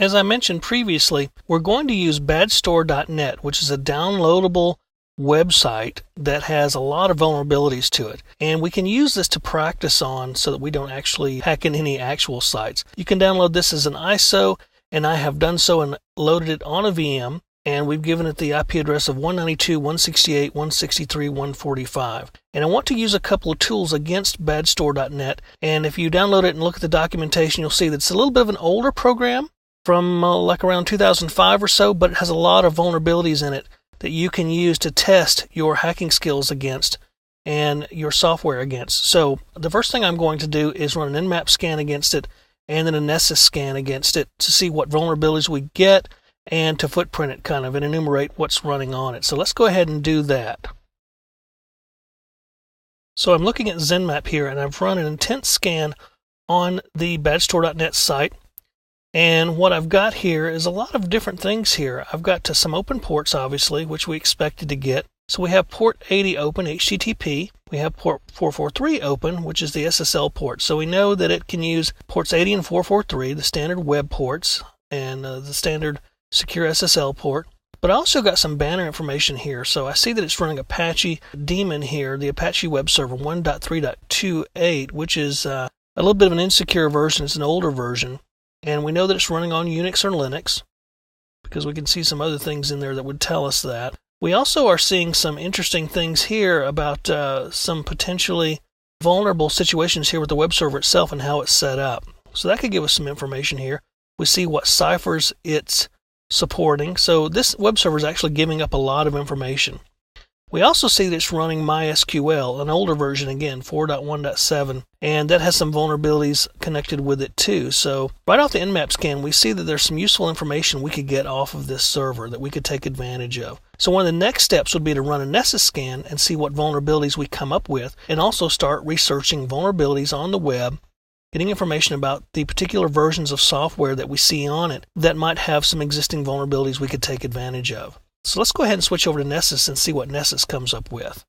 As I mentioned previously, we're going to use badstore.net, which is a downloadable website that has a lot of vulnerabilities to it. And we can use this to practice on so that we don't actually hack in any actual sites. You can download this as an ISO, and I have done so and loaded it on a VM. And we've given it the IP address of 192.168.163.145. And I want to use a couple of tools against badstore.net. And if you download it and look at the documentation, you'll see that it's a little bit of an older program from like around 2005 or so, but it has a lot of vulnerabilities in it that you can use to test your hacking skills against and your software against. So the first thing I'm going to do is run an Nmap scan against it and then a Nessus scan against it to see what vulnerabilities we get and to footprint it kind of and enumerate what's running on it. So let's go ahead and do that. So I'm looking at ZenMap here, and I've run an intent scan on the badstore.net site. And what I've got here is a lot of different things here. I've got some open ports, obviously, which we expected to get. So we have port 80 open, HTTP. We have port 443 open, which is the SSL port. So we know that it can use ports 80 and 443, the standard web ports, and the standard secure SSL port. But I also got some banner information here. So I see that it's running Apache Daemon here, the Apache web server 1.3.28, which is a little bit of an insecure version. It's an older version. And we know that it's running on Unix or Linux because we can see some other things in there that would tell us that. We also are seeing some interesting things here about some potentially vulnerable situations here with the web server itself and how it's set up. So that could give us some information here. We see what ciphers it's supporting. So this web server is actually giving up a lot of information. We also see that it's running MySQL, an older version again, 4.1.7, and that has some vulnerabilities connected with it too. So right off the Nmap scan, we see that there's some useful information we could get off of this server that we could take advantage of. So one of the next steps would be to run a Nessus scan and see what vulnerabilities we come up with, and also start researching vulnerabilities on the web, getting information about the particular versions of software that we see on it that might have some existing vulnerabilities we could take advantage of. So let's go ahead and switch over to Nessus and see what Nessus comes up with.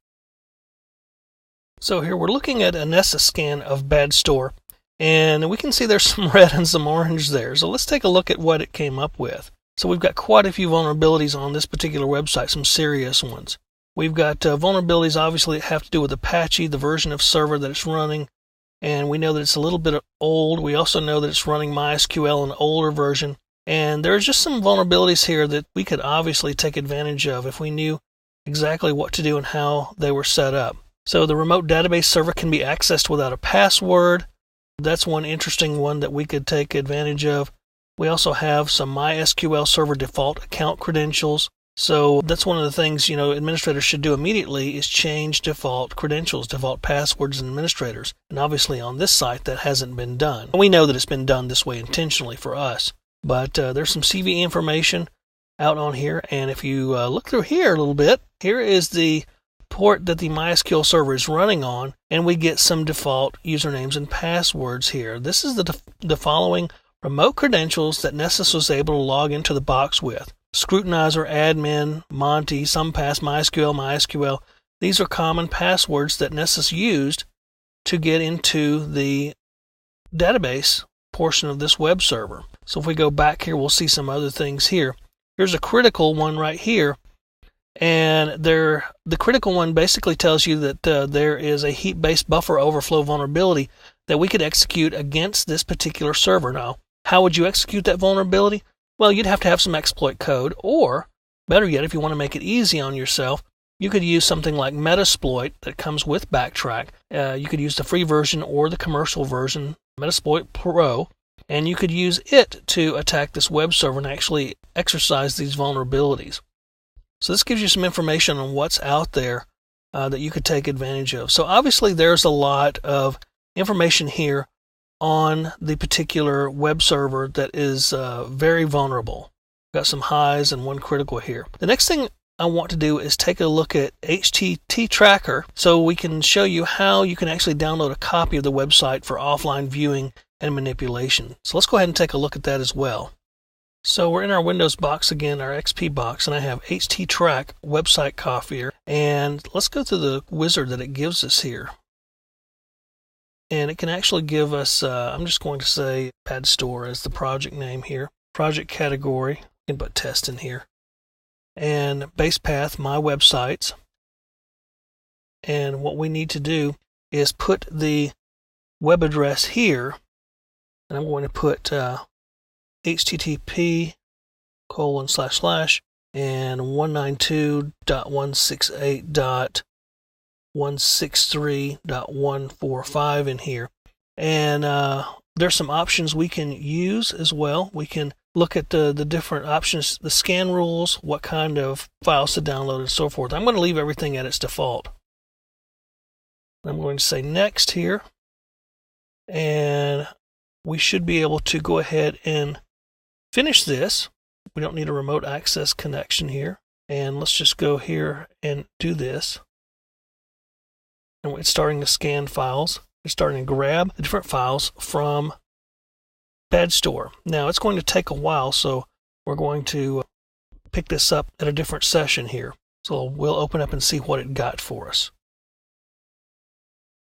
So here we're looking at a Nessus scan of Badstore, and we can see there's some red and some orange there. So let's take a look at what it came up with. So we've got quite a few vulnerabilities on this particular website, some serious ones. We've got vulnerabilities obviously that have to do with Apache, the version of server that it's running, and we know that it's a little bit old. We also know that it's running MySQL, an older version. And there's just some vulnerabilities here that we could obviously take advantage of if we knew exactly what to do and how they were set up. So the remote database server can be accessed without a password. That's one interesting one that we could take advantage of. We also have some MySQL server default account credentials. So that's one of the things, administrators should do immediately is change default credentials, default passwords and administrators. And obviously on this site that hasn't been done. We know that it's been done this way intentionally for us. But there's some CVE information out on here, and if you look through here a little bit, here is the port that the MySQL server is running on, and we get some default usernames and passwords here. This is the following remote credentials that Nessus was able to log into the box with. Scrutinizer, admin, Monty, Sumpass, MySQL. These are common passwords that Nessus used to get into the database portion of this web server. So if we go back here, we'll see some other things here. Here's a critical one right here. And the critical one basically tells you that there is a heap-based buffer overflow vulnerability that we could execute against this particular server. Now, how would you execute that vulnerability? Well, you'd have to have some exploit code, or better yet, if you want to make it easy on yourself, you could use something like Metasploit that comes with Backtrack. You could use the free version or the commercial version, Metasploit Pro, and you could use it to attack this web server and actually exercise these vulnerabilities. So this gives you some information on what's out there that you could take advantage of. So obviously there's a lot of information here on the particular web server that is very vulnerable. Got some highs and one critical here. The next thing I want to do is take a look at HTT Tracker so we can show you how you can actually download a copy of the website for offline viewing and manipulation. So let's go ahead and take a look at that as well. So we're in our Windows box again, our XP box, and I have HTTrack website copier. And let's go through the wizard that it gives us here. And it can actually give us, I'm just going to say Badstore as the project name here. project category, you can put test in here, and base path, my websites. And what we need to do is put the web address here, and I'm going to put http:// and 192.168.163.145 in here. And there's some options we can use as well. We can look at the different options, the scan rules, what kind of files to download, and so forth. I'm going to leave everything at its default. I'm going to say next here, and we should be able to go ahead and finish this. We don't need a remote access connection here. And let's just go here and do this. And it's starting to scan files. It's starting to grab the different files from BadStore. Now, it's going to take a while, so we're going to pick this up at a different session here. So we'll open up and see what it got for us.